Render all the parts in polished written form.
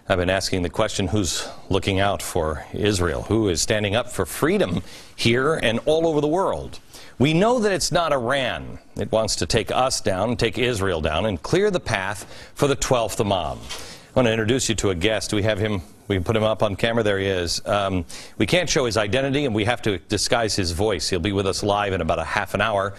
I've been asking the question, who's looking out for Israel? Who is standing up for freedom here and all over the world? We know that it's not Iran. It wants to take us down, take Israel down, and clear the path for the 12th Imam. I want to introduce you to a guest. We have him. We can put him up on camera. There he is. We can't show his identity, and we have to disguise his voice. He'll be with us live in about a half an hour.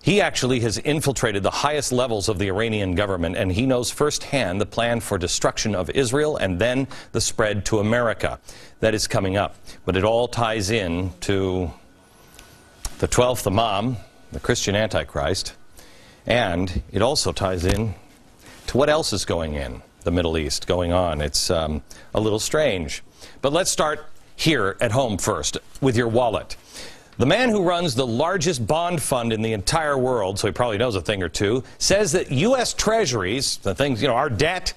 He actually has infiltrated the highest levels of the Iranian government, and he knows firsthand the plan for destruction of Israel and then the spread to America that is coming up. But it all ties in to the 12th Imam, the Christian Antichrist, and it also ties in to what else is going in the Middle East, going on. It's a little strange. But let's start here at home first with your wallet. The man who runs the largest bond fund in the entire world, so he probably knows a thing or two, says that U.S. Treasuries, the things, our debt,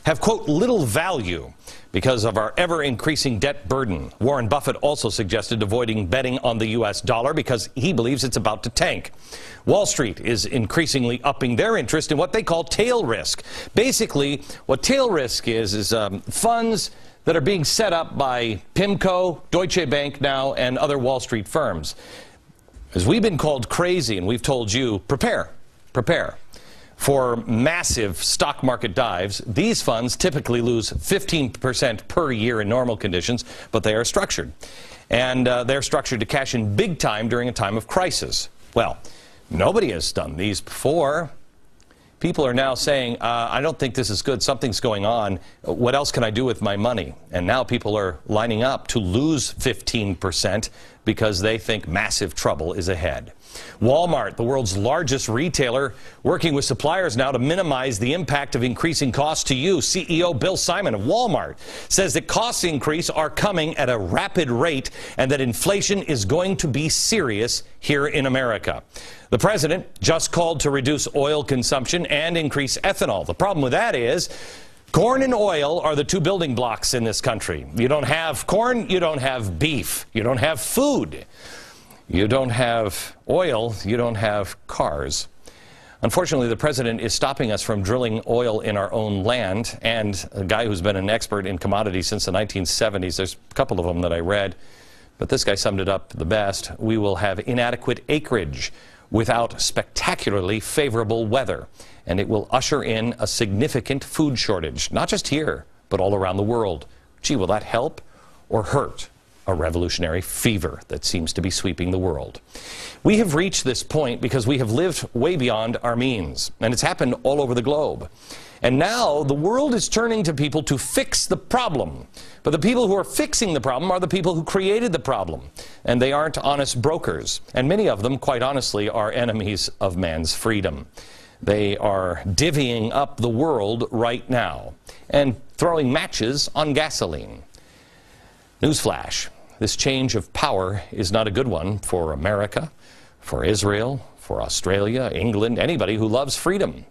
have, quote, little value because of our ever-increasing debt burden. Warren Buffett also suggested avoiding betting on the U.S. dollar because he believes it's about to tank. Wall Street is increasingly upping their interest in what they call tail risk. Basically, what tail risk is funds that are being set up by PIMCO, Deutsche Bank now, and other Wall Street firms. As we've been called crazy, and we've told you, prepare for massive stock market dives. These funds typically lose 15% per year in normal conditions, but they are structured. And they're structured to cash in big time during a time of crisis. Well, nobody has done these before. People are now saying, I don't think this is good. Something's going on. What else can I do with my money? And now people are lining up to lose 15% because they think massive trouble is ahead. Walmart, the world's largest retailer, working with suppliers now to minimize the impact of increasing costs to you. CEO Bill Simon of Walmart says that cost increase are coming at a rapid rate and that inflation is going to be serious here in America. The president just called to reduce oil consumption and increase ethanol. The problem with that is corn and oil are the two building blocks in this country. You don't have corn, you don't have beef, you don't have food. You don't have oil, you don't have cars. Unfortunately, the president is stopping us from drilling oil in our own land, and a guy who's been an expert in commodities since the 1970s, there's a couple of them that I read, but this guy summed it up the best. We will have inadequate acreage without spectacularly favorable weather, and it will usher in a significant food shortage, not just here, but all around the world. Gee, will that help or hurt a revolutionary fever that seems to be sweeping the world? We have reached this point because we have lived way beyond our means, and it's happened all over the globe. And now the world is turning to people to fix the problem. But the people who are fixing the problem are the people who created the problem, and they aren't honest brokers. And many of them, quite honestly, are enemies of man's freedom. They are divvying up the world right now and throwing matches on gasoline. Newsflash, this change of power is not a good one for America, for Israel, for Australia, England, anybody who loves freedom.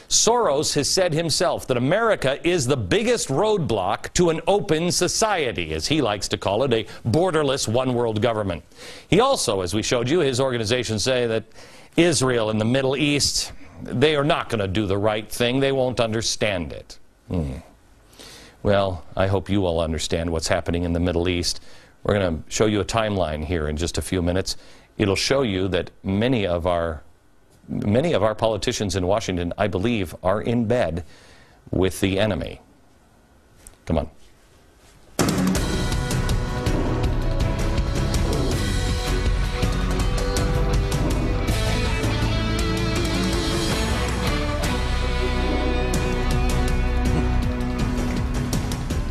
Soros has said himself that America is the biggest roadblock to an open society, as he likes to call it, a borderless one-world government. He also, as we showed you, his organizations say that Israel and the Middle East, they are not going to do the right thing. They won't understand it. Well, I hope you all understand what's happening in the Middle East. We're going to show you a timeline here in just a few minutes. It'll show you that many of our politicians in Washington, I believe, are in bed with the enemy. Come on.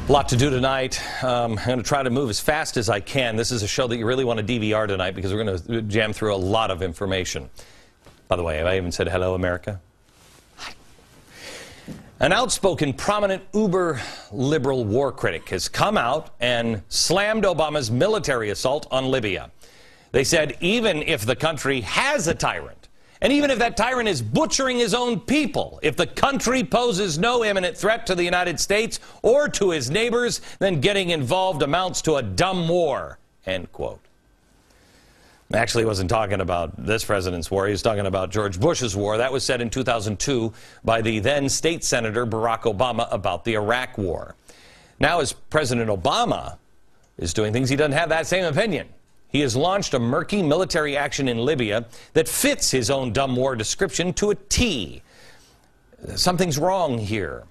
A lot to do tonight. I'm going to try to move as fast as I can. This is a show that you really want to DVR tonight because we're going to jam through a lot of information. By the way, have I even said hello, America? Hi. An outspoken, prominent uber-liberal war critic has come out and slammed Obama's military assault on Libya. They said even if the country has a tyrant, and even if that tyrant is butchering his own people, if the country poses no imminent threat to the United States or to his neighbors, then getting involved amounts to a dumb war, end quote. Actually, he wasn't talking about this president's war. He was talking about George Bush's war. That was said in 2002 by the then state senator Barack Obama about the Iraq war. Now, as President Obama is doing things, he doesn't have that same opinion. He has launched a murky military action in Libya that fits his own dumb war description to a T. Something's wrong here,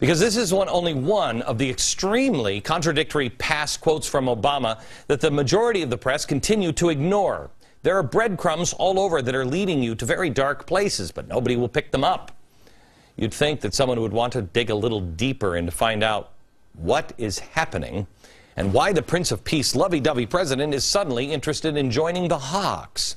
because this is only one of the extremely contradictory past quotes from Obama that the majority of the press continue to ignore. There are breadcrumbs all over that are leading you to very dark places, but nobody will pick them up. You'd think that someone would want to dig a little deeper and to find out what is happening and why the Prince of Peace lovey-dovey president is suddenly interested in joining the Hawks.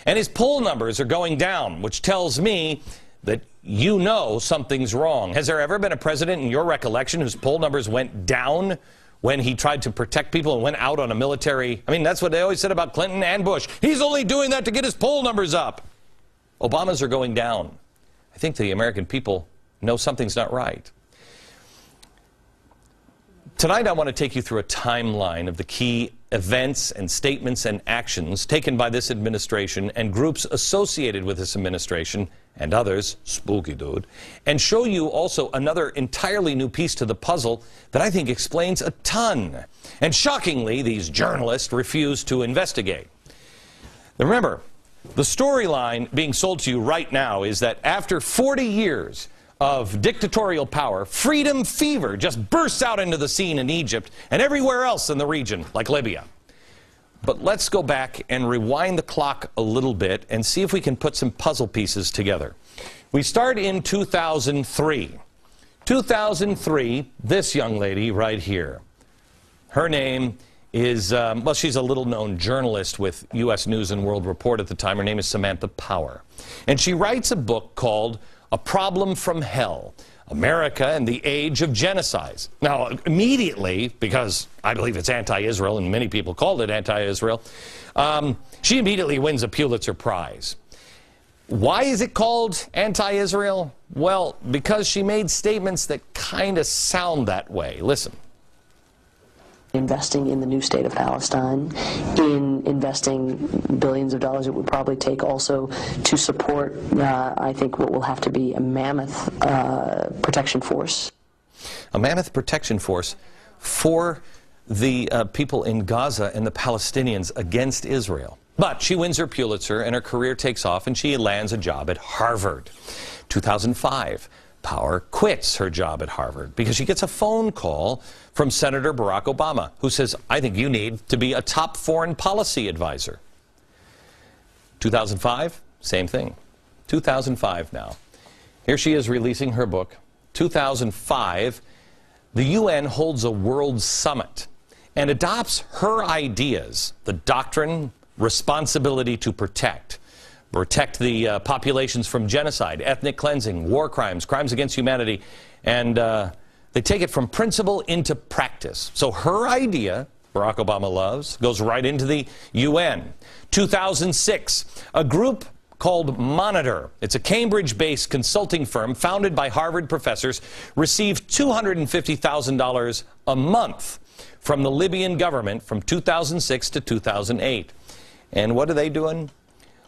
And his poll numbers are going down, which tells me that you know something's wrong. Has there ever been a president in your recollection whose poll numbers went down when he tried to protect people and went out on a military? I mean, that's what they always said about Clinton and Bush. He's only doing that to get his poll numbers up. Obama's are going down. I think the American people know something's not right. Tonight, I want to take you through a timeline of the key events and statements and actions taken by this administration and groups associated with this administration and others, spooky dude, and show you also another entirely new piece to the puzzle that I think explains a ton. And shockingly, these journalists refuse to investigate. Remember, the storyline being sold to you right now is that after 40 years of dictatorial power, freedom fever just bursts out into the scene in Egypt and everywhere else in the region, like Libya. But let's go back and rewind the clock a little bit and see if we can put some puzzle pieces together. We start in 2003. 2003, this young lady right here. Her name is, well, she's a little-known journalist with U.S. News and World Report at the time. Her name is Samantha Power. And she writes a book called A Problem from Hell, America and the Age of Genocides. Now, immediately, because I believe it's anti-Israel, and many people called it anti-Israel, she immediately wins a Pulitzer Prize. Why is it called anti-Israel? Well, because she made statements that kind of sound that way. Listen. Investing in the new state of Palestine, in investing billions of dollars it would probably take also to support, I think, what will have to be a mammoth protection force. A mammoth protection force for the people in Gaza and the Palestinians against Israel. But she wins her Pulitzer and her career takes off and she lands a job at Harvard. 2005. Power quits her job at Harvard because she gets a phone call from Senator Barack Obama, who says, I think you need to be a top foreign policy advisor. 2005, same thing. 2005 now. Here she is releasing her book. 2005, the UN holds a world summit and adopts her ideas, the doctrine, responsibility to protect the populations from genocide, ethnic cleansing, war crimes, crimes against humanity, and they take it from principle into practice. So her idea, Barack Obama loves, goes right into the UN. 2006, a group called Monitor, it's a Cambridge-based consulting firm founded by Harvard professors, received $250,000 a month from the Libyan government from 2006 to 2008. And what are they doing?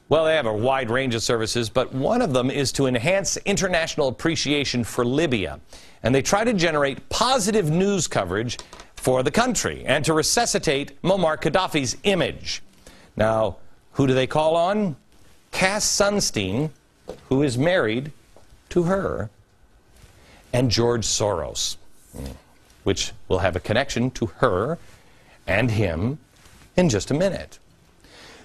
Well, they have a wide range of services, but one of them is to enhance international appreciation for Libya. And they try to generate positive news coverage for the country and to resuscitate Muammar Gaddafi's image. Now, who do they call on? Cass Sunstein, who is married to her, and George Soros, which will have a connection to her and him in just a minute.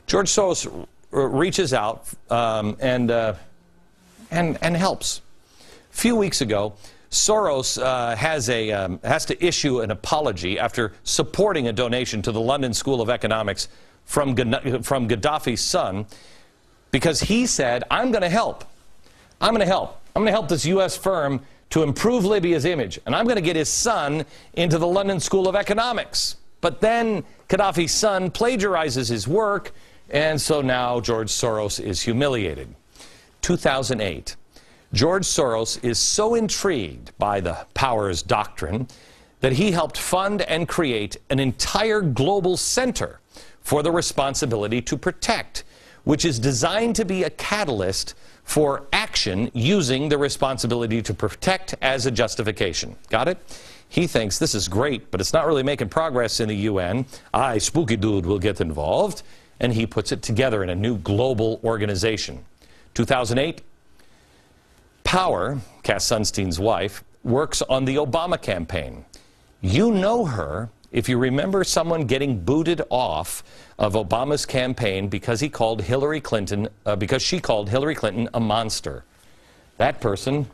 George Soros reaches out and helps. A few weeks ago, Soros has to issue an apology after supporting a donation to the London School of Economics from Gaddafi's son, because he said, I'm going to help. I'm going to help. I'm going to help this U.S. firm to improve Libya's image, and I'm going to get his son into the London School of Economics. But then Gaddafi's son plagiarizes his work, and so now George Soros is humiliated. 2008. George Soros is so intrigued by the powers doctrine that he helped fund and create an entire global center for the responsibility to protect, which is designed to be a catalyst for action using the responsibility to protect as a justification. Got it? He thinks this is great, but it's not really making progress in the UN. I, spooky dude, will get involved. And he puts it together in a new global organization. 2008, Power, Cass Sunstein's wife, works on the Obama campaign. You know her if you remember someone getting booted off of Obama's campaign because she called Hillary Clinton a monster. That person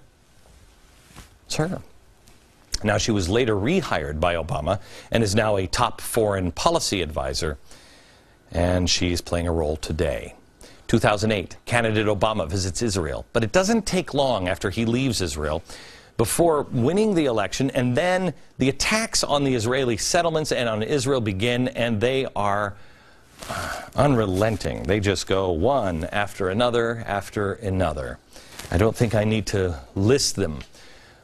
is her. Now, she was later rehired by Obama and is now a top foreign policy advisor, and she's playing a role today. 2008, candidate Obama visits Israel, but it doesn't take long after he leaves Israel before winning the election, and then the attacks on the Israeli settlements and on Israel begin, and they are unrelenting. They just go one after another after another. I don't think I need to list them,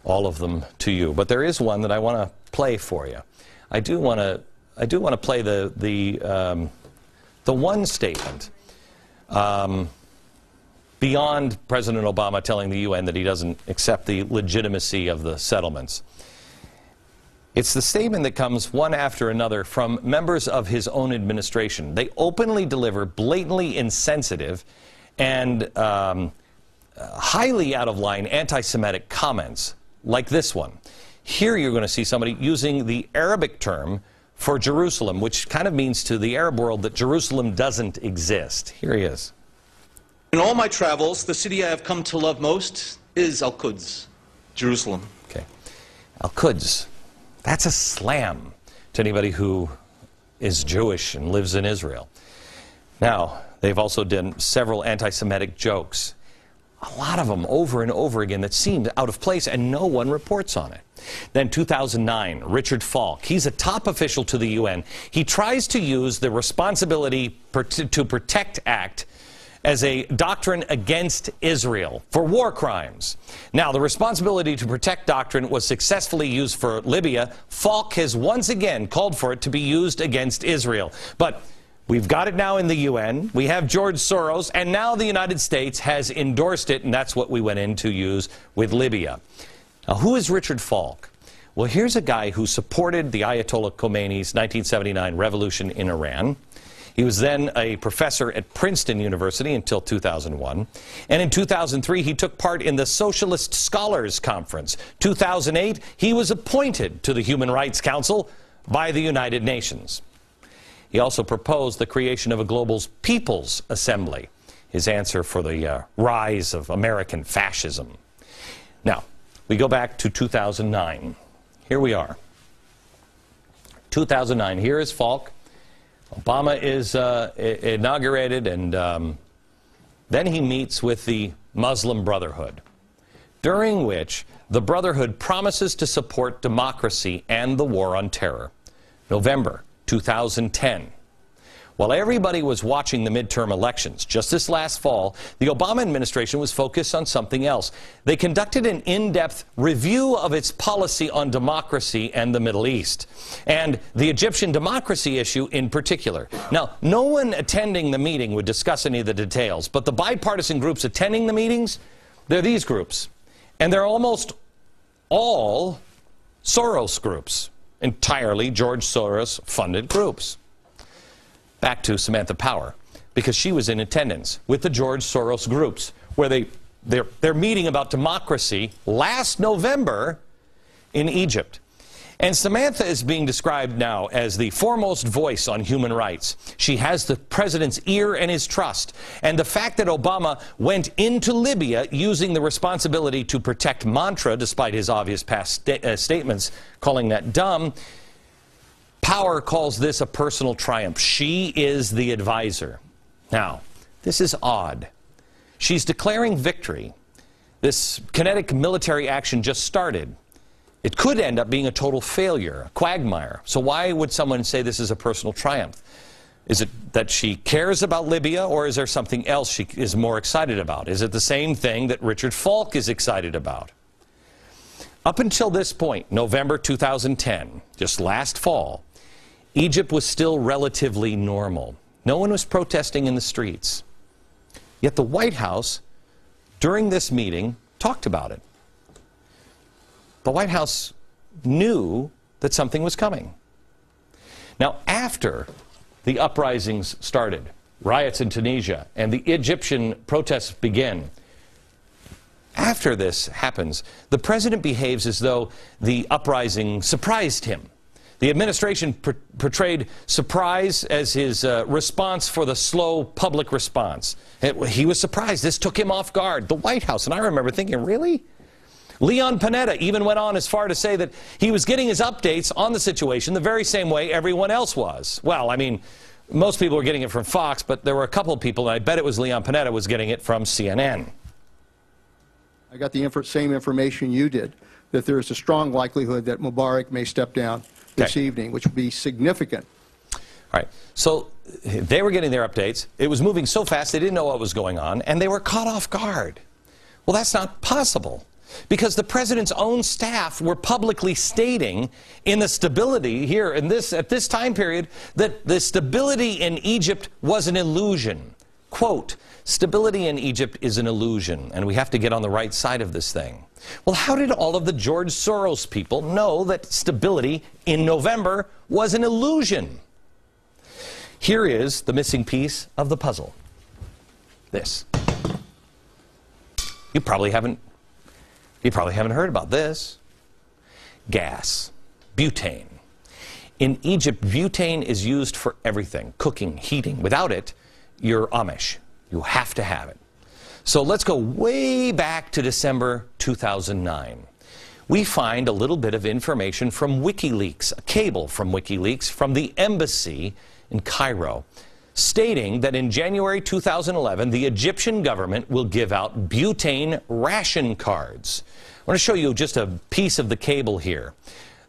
all of them, to you, but there is one that I want to play for you. I do want to play the one statement beyond President Obama telling the UN that he doesn't accept the legitimacy of the settlements. It's the statement that comes one after another from members of his own administration. They openly deliver blatantly insensitive and highly out of line anti-Semitic comments like this one. Here you're going to see somebody using the Arabic term for Jerusalem, which kind of means to the Arab world that Jerusalem doesn't exist. Here he is. In all my travels, the city I have come to love most is Al-Quds, Jerusalem. Okay. Al-Quds. That's a slam to anybody who is Jewish and lives in Israel. Now, they've also done several anti-Semitic jokes. A lot of them over and over again that seemed out of place, and no one reports on it. Then 2009, Richard Falk. He's a top official to the UN. He tries to use the Responsibility to Protect Act as a doctrine against Israel for war crimes. Now, the Responsibility to Protect doctrine was successfully used for Libya. Falk has once again called for it to be used against Israel. But we've got it now in the UN. We have George Soros, and now the United States has endorsed it, and that's what we went in to use with Libya. Now, who is Richard Falk? Well, here's a guy who supported the Ayatollah Khomeini's 1979 revolution in Iran. He was then a professor at Princeton University until 2001. And in 2003, he took part in the Socialist Scholars Conference. 2008, he was appointed to the Human Rights Council by the United Nations. He also proposed the creation of a global people's assembly, his answer for the rise of American fascism. Now, we go back to 2009. Here we are. 2009, here is Falk. Obama is inaugurated, and then he meets with the Muslim Brotherhood, during which the Brotherhood promises to support democracy and the war on terror. November 2010. While everybody was watching the midterm elections just this last fall, the Obama administration was focused on something else. They conducted an in-depth review of its policy on democracy and the Middle East, and the Egyptian democracy issue in particular. Now, no one attending the meeting would discuss any of the details, but the bipartisan groups attending the meetings, they're these groups. And they're almost all Soros groups, entirely George Soros-funded groups. Back to Samantha Power, because she was in attendance with the George Soros groups, where they're meeting about democracy last November in Egypt. And Samantha is being described now as the foremost voice on human rights. She has the president's ear and his trust. And the fact that Obama went into Libya using the Responsibility to Protect mantra, despite his obvious past statements calling that dumb, Power calls this a personal triumph. She is the advisor. Now, this is odd. She's declaring victory. This kinetic military action just started. It could end up being a total failure, a quagmire. So why would someone say this is a personal triumph? Is it that she cares about Libya, or is there something else she is more excited about? Is it the same thing that Richard Falk is excited about? Up until this point, November 2010, just last fall, Egypt was still relatively normal. No one was protesting in the streets. Yet the White House, during this meeting, talked about it. The White House knew that something was coming. Now, after the uprisings started, riots in Tunisia, and the Egyptian protests begin, after this happens, the president behaves as though the uprising surprised him. The administration portrayed surprise as his response for the slow public response. He was surprised. This took him off guard. The White House, and I remember thinking, really? Leon Panetta even went on as far to say that he was getting his updates on the situation the very same way everyone else was. Well, I mean, most people were getting it from Fox, but there were a couple of people, and I bet it was Leon Panetta, was getting it from CNN. I got the same information you did, that there is a strong likelihood that Mubarak may step down this evening, which would be significant. All right. So they were getting their updates. It was moving so fast they didn't know what was going on, and they were caught off guard. Well, that's not possible, because the president's own staff were publicly stating in the stability here at this time period that the stability in Egypt was an illusion. Quote, "Stability in Egypt is an illusion, and we have to get on the right side of this thing." Well, how did all of the George Soros people know that stability in November was an illusion? Here is the missing piece of the puzzle. This. You probably haven't heard about this. Gas. Butane. In Egypt, butane is used for everything. Cooking, heating. Without it, you're Amish. You have to have it. So let's go way back to December 2009. We find a little bit of information from WikiLeaks, a cable from WikiLeaks from the embassy in Cairo, stating that in January 2011, the Egyptian government will give out butane ration cards. I want to show you just a piece of the cable here.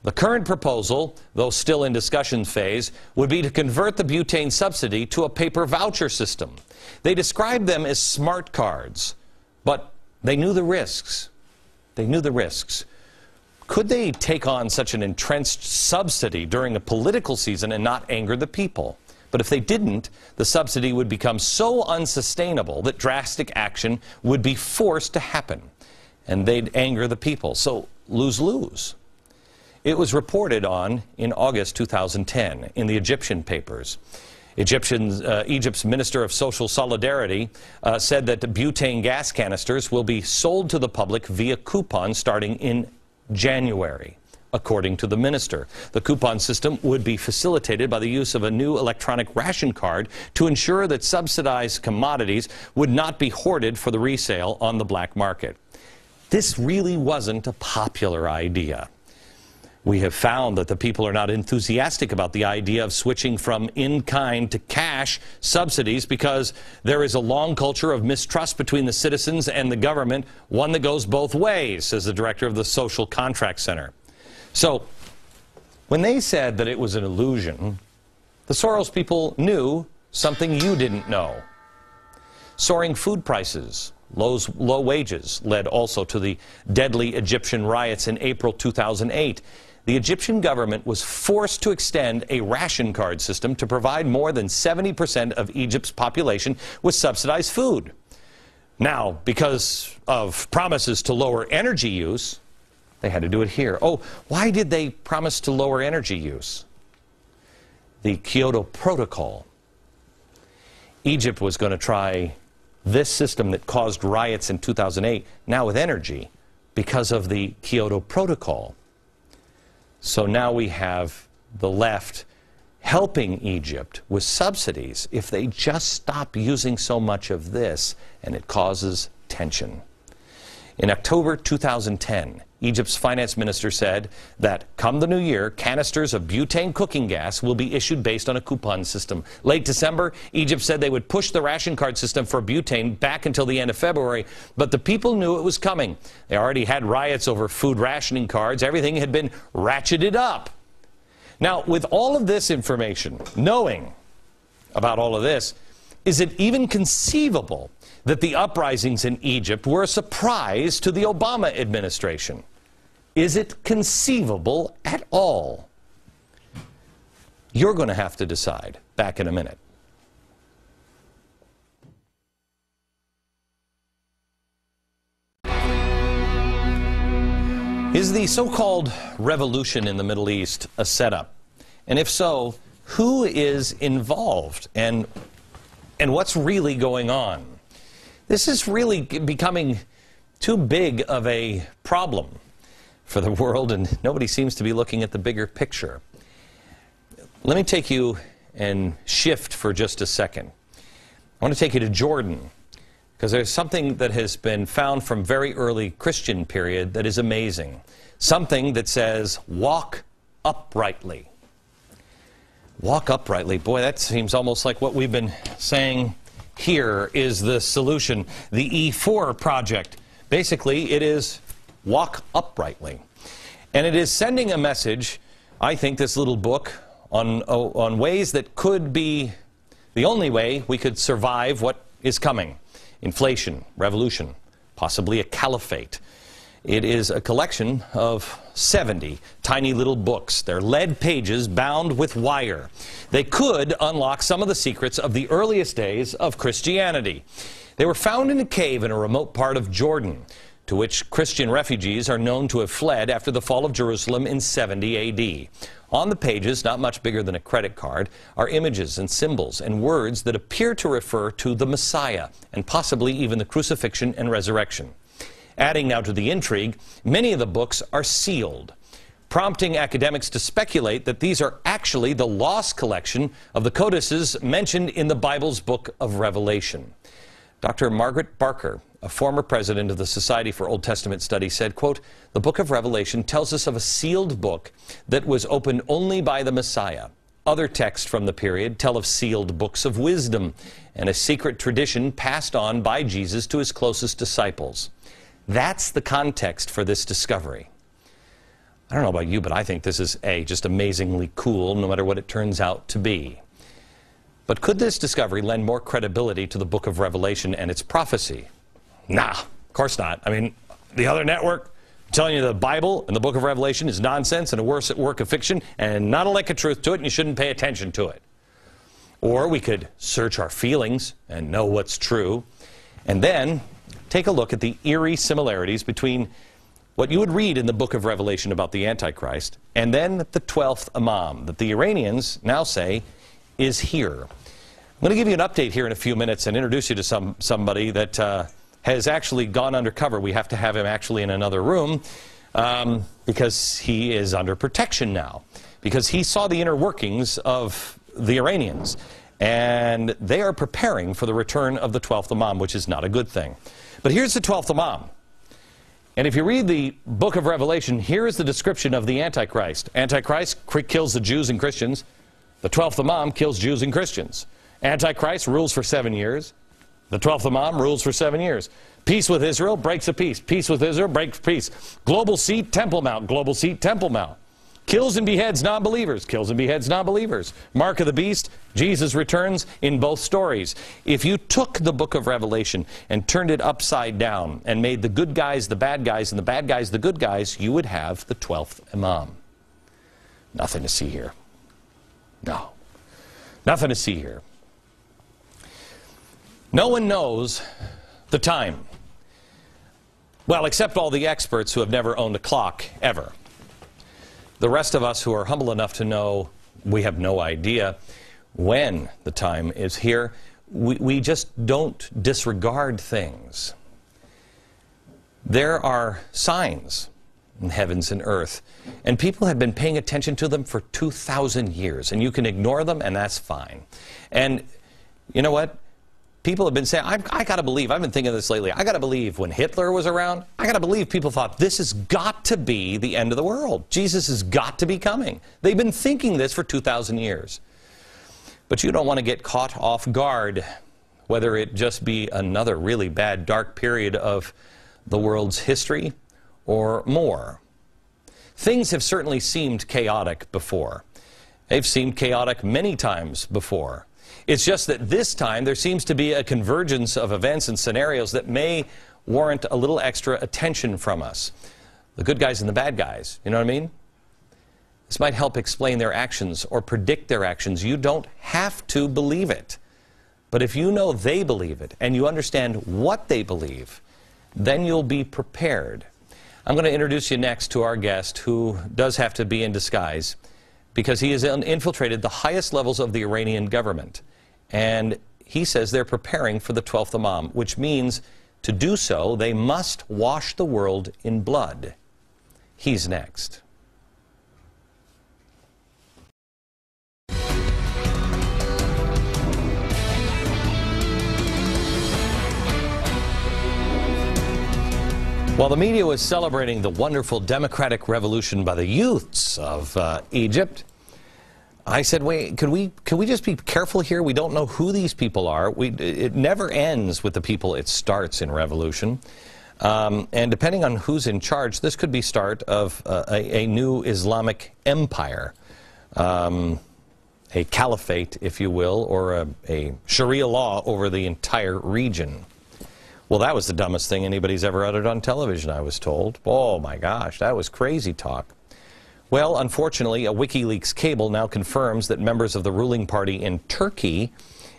The current proposal, though still in discussion phase, would be to convert the butane subsidy to a paper voucher system. They described them as smart cards, but they knew the risks. They knew the risks. Could they take on such an entrenched subsidy during a political season and not anger the people? But if they didn't, the subsidy would become so unsustainable that drastic action would be forced to happen, and they'd anger the people. So lose-lose. It was reported on in August 2010 in the Egyptian papers. Egypt's Minister of Social Solidarity said that the butane gas canisters will be sold to the public via coupons starting in January. According to the minister, the coupon system would be facilitated by the use of a new electronic ration card to ensure that subsidized commodities would not be hoarded for the resale on the black market. This really wasn't a popular idea. We have found that the people are not enthusiastic about the idea of switching from in-kind to cash subsidies because there is a long culture of mistrust between the citizens and the government, one that goes both ways, says the director of the Social Contract Center. So, when they said that it was an illusion, the Soros people knew something you didn't know. Soaring food prices, low wages led also to the deadly Egyptian riots in April 2008. The Egyptian government was forced to extend a ration card system to provide more than 70% of Egypt's population with subsidized food. Now, because of promises to lower energy use, they had to do it here. Oh, why did they promise to lower energy use? The Kyoto Protocol. Egypt was going to try this system that caused riots in 2008, now with energy, because of the Kyoto Protocol. So now we have the left helping Egypt with subsidies if they just stop using so much of this, and it causes tension. In October 2010, Egypt's finance minister said that come the new year, canisters of butane cooking gas will be issued based on a coupon system. Late December, Egypt said they would push the ration card system for butane back until the end of February, but the people knew it was coming. They already had riots over food rationing cards. Everything had been ratcheted up. Now, with all of this information, knowing about all of this, is it even conceivable that the uprisings in Egypt were a surprise to the Obama administration? Is it conceivable at all? You're going to have to decide. Back in a minute. Is the so-called revolution in the Middle East a setup? And if so, who is involved and what's really going on? This is really becoming too big of a problem for the world, and nobody seems to be looking at the bigger picture. Let me take you and shift for just a second. I want to take you to Jordan, because there's something that has been found from very early Christian period that is amazing. Something that says, walk uprightly. Walk uprightly. Boy, that seems almost like what we've been saying here is the solution. The E4 project. Basically, it is walk uprightly. And it is sending a message, I think, this little book, on ways that could be the only way we could survive what is coming. Inflation, revolution, possibly a caliphate. It is a collection of 70 tiny little books. They're lead pages bound with wire. They could unlock some of the secrets of the earliest days of Christianity. They were found in a cave in a remote part of Jordan, to which Christian refugees are known to have fled after the fall of Jerusalem in 70 A.D. On the pages, not much bigger than a credit card, are images and symbols and words that appear to refer to the Messiah and possibly even the crucifixion and resurrection. Adding now to the intrigue, many of the books are sealed, prompting academics to speculate that these are actually the lost collection of the codices mentioned in the Bible's book of Revelation. Dr. Margaret Barker, a former president of the Society for Old Testament Study, said, quote, "The book of Revelation tells us of a sealed book that was opened only by the Messiah. Other texts from the period tell of sealed books of wisdom and a secret tradition passed on by Jesus to his closest disciples." That's the context for this discovery. I don't know about you, but I think this is, just amazingly cool, no matter what it turns out to be. But could this discovery lend more credibility to the book of Revelation and its prophecy? Nah, of course not. I mean, the other network telling you the Bible and the book of Revelation is nonsense and a work of fiction and not a lick of truth to it, and you shouldn't pay attention to it. Or we could search our feelings and know what's true, and then take a look at the eerie similarities between what you would read in the book of Revelation about the Antichrist and then the 12th Imam that the Iranians now say is here. I'm going to give you an update here in a few minutes and introduce you to somebody that has actually gone undercover. We have to have him actually in another room because he is under protection now, because he saw the inner workings of the Iranians, and they are preparing for the return of the 12th Imam, which is not a good thing. But here's the 12th Imam. And if you read the book of Revelation, here is the description of the Antichrist. Antichrist kills the Jews and Christians. The 12th Imam kills Jews and Christians. Antichrist rules for 7 years. The 12th Imam rules for 7 years. Peace with Israel breaks a peace. Peace with Israel breaks peace. Global seat, Temple Mount. Global seat, Temple Mount. Kills and beheads non-believers. Kills and beheads non-believers. Mark of the beast. Jesus returns in both stories. If you took the book of Revelation and turned it upside down and made the good guys the bad guys and the bad guys the good guys, you would have the 12th Imam. Nothing to see here. No. Nothing to see here. No one knows the time. Well, except all the experts who have never owned a clock, ever. The rest of us who are humble enough to know we have no idea when the time is here, we just don't disregard things. There are signs in heavens and earth, and people have been paying attention to them for 2,000 years, and you can ignore them, and that's fine. And you know what? People have been saying, I got to believe, I've been thinking of this lately, I got to believe when Hitler was around, I got to believe people thought this has got to be the end of the world. Jesus has got to be coming. They've been thinking this for 2,000 years. But you don't want to get caught off guard, whether it just be another really bad, dark period of the world's history or more. Things have certainly seemed chaotic before. They've seemed chaotic many times before. It's just that this time there seems to be a convergence of events and scenarios that may warrant a little extra attention from us. The good guys and the bad guys, you know what I mean? This might help explain their actions or predict their actions. You don't have to believe it. But if you know they believe it and you understand what they believe, then you'll be prepared. I'm going to introduce you next to our guest, who does have to be in disguise because he has infiltrated the highest levels of the Iranian government. And he says they're preparing for the 12th Imam, which means to do so, they must wash the world in blood. He's next. While the media was celebrating the wonderful democratic revolution by the youths of Egypt, I said, wait, can we just be careful here? We don't know who these people are. It never ends with the people it starts in revolution. And depending on who's in charge, this could be start of a new Islamic empire, a caliphate, if you will, or a Sharia law over the entire region. Well, that was the dumbest thing anybody's ever uttered on television, I was told. Oh my gosh, that was crazy talk. Well, unfortunately, a WikiLeaks cable now confirms that members of the ruling party in Turkey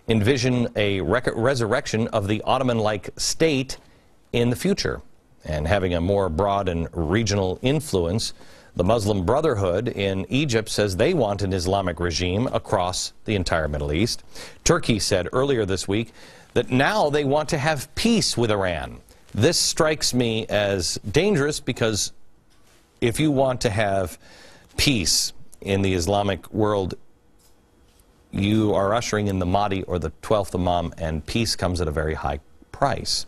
envision a resurrection of the Ottoman-like state in the future. And having a more broad and regional influence, the Muslim Brotherhood in Egypt says they want an Islamic regime across the entire Middle East. Turkey said earlier this week that now they want to have peace with Iran. This strikes me as dangerous because if you want to have peace in the Islamic world, you are ushering in the Mahdi or the 12th Imam, and peace comes at a very high price.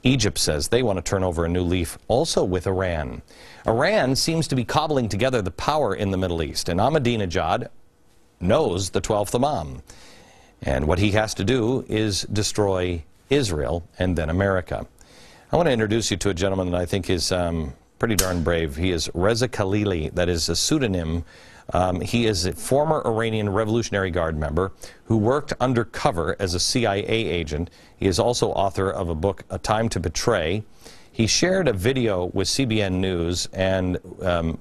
Egypt says they want to turn over a new leaf also with Iran. Iran seems to be cobbling together the power in the Middle East, and Ahmadinejad knows the 12th Imam. And what he has to do is destroy Israel and then America. I want to introduce you to a gentleman that I think is pretty darn brave. He is Reza Khalili. That is a pseudonym. He is a former Iranian Revolutionary Guard member who worked undercover as a CIA agent. He is also author of a book, A Time to Betray. He shared a video with CBN News, and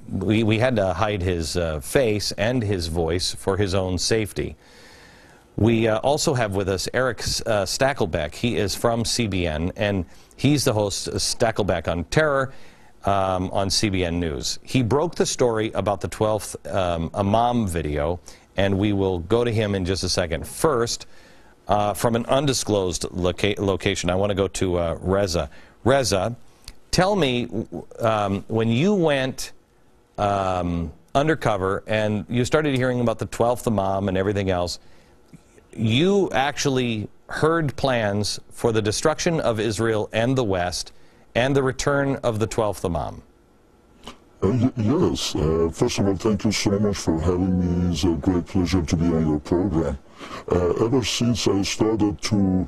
we had to hide his face and his voice for his own safety. We also have with us Eric Stakelbeck. He is from CBN, and he's the host of Stakelbeck on Terror on CBN News. He broke the story about the 12th Imam video, and we will go to him in just a second. First, from an undisclosed location, I want to go to Reza. Reza, tell me, when you went undercover and you started hearing about the 12th Imam and everything else, you actually heard plans for the destruction of Israel and the West and the return of the 12th Imam. Yes. First of all, thank you so much for having me. It's a great pleasure to be on your program. Ever since I started to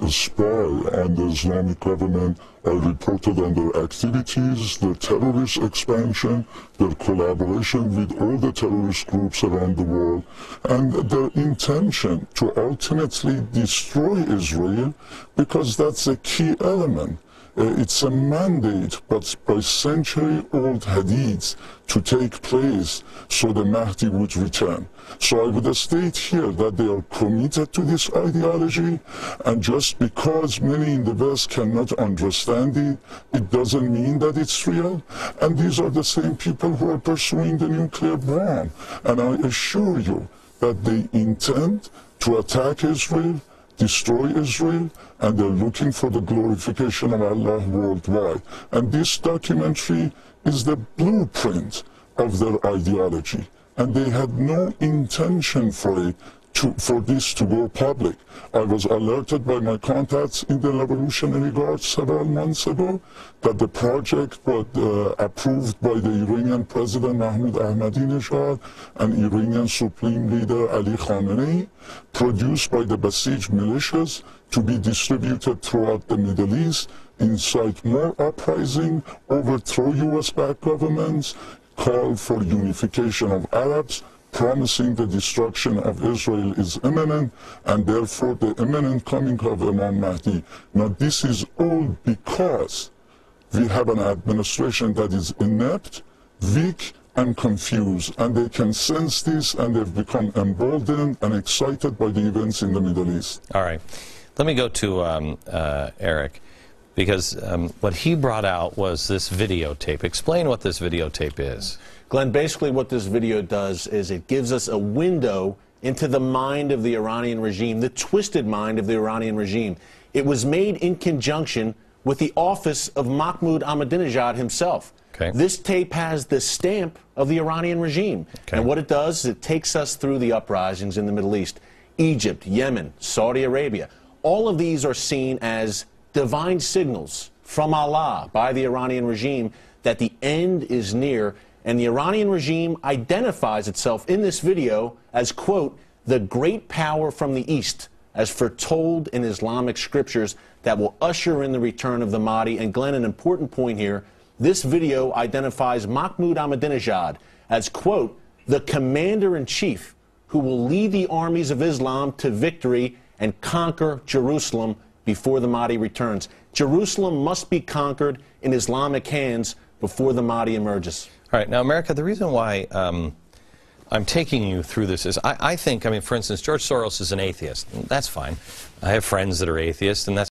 spy on the Islamic government, I reported on their activities, their terrorist expansion, their collaboration with all the terrorist groups around the world, and their intention to ultimately destroy Israel, because that's a key element. It's a mandate, but by century-old hadiths, to take place so the Mahdi would return. So I would state here that they are committed to this ideology, and just because many in the West cannot understand it, it doesn't mean that it's real. And these are the same people who are pursuing the nuclear bomb. And I assure you that they intend to attack Israel, destroy Israel, and they're looking for the glorification of Allah worldwide. And this documentary is the blueprint of their ideology. And they had no intention for this to go public. I was alerted by my contacts in the Revolutionary Guard several months ago that the project was approved by the Iranian President Mahmoud Ahmadinejad and Iranian Supreme Leader Ali Khamenei, produced by the Basij militias, to be distributed throughout the Middle East, incite more uprising, overthrow US-backed governments, call for unification of Arabs, promising the destruction of Israel is imminent, and therefore the imminent coming of Imam Mahdi. Now this is all because we have an administration that is inept, weak, and confused, and they can sense this, and they've become emboldened and excited by the events in the Middle East. All right. Let me go to Eric. because what he brought out was this videotape. Explain what this videotape is. Glenn, basically what this video does is it gives us a window into the mind of the Iranian regime, the twisted mind of the Iranian regime. It was made in conjunction with the office of Mahmoud Ahmadinejad himself. Okay. This tape has the stamp of the Iranian regime. Okay. And what it does is it takes us through the uprisings in the Middle East. Egypt, Yemen, Saudi Arabia. All of these are seen as divine signals from Allah by the Iranian regime that the end is near. And the Iranian regime identifies itself in this video as, quote, the great power from the East, as foretold in Islamic scriptures, that will usher in the return of the Mahdi. And Glenn, an important point here, this video identifies Mahmoud Ahmadinejad as, quote, the commander-in-chief who will lead the armies of Islam to victory and conquer Jerusalem before the Mahdi returns. Jerusalem must be conquered in Islamic hands before the Mahdi emerges. All right. Now, America, the reason why I'm taking you through this is I think, I mean, for instance, George Soros is an atheist. That's fine. I have friends that are atheists, and that's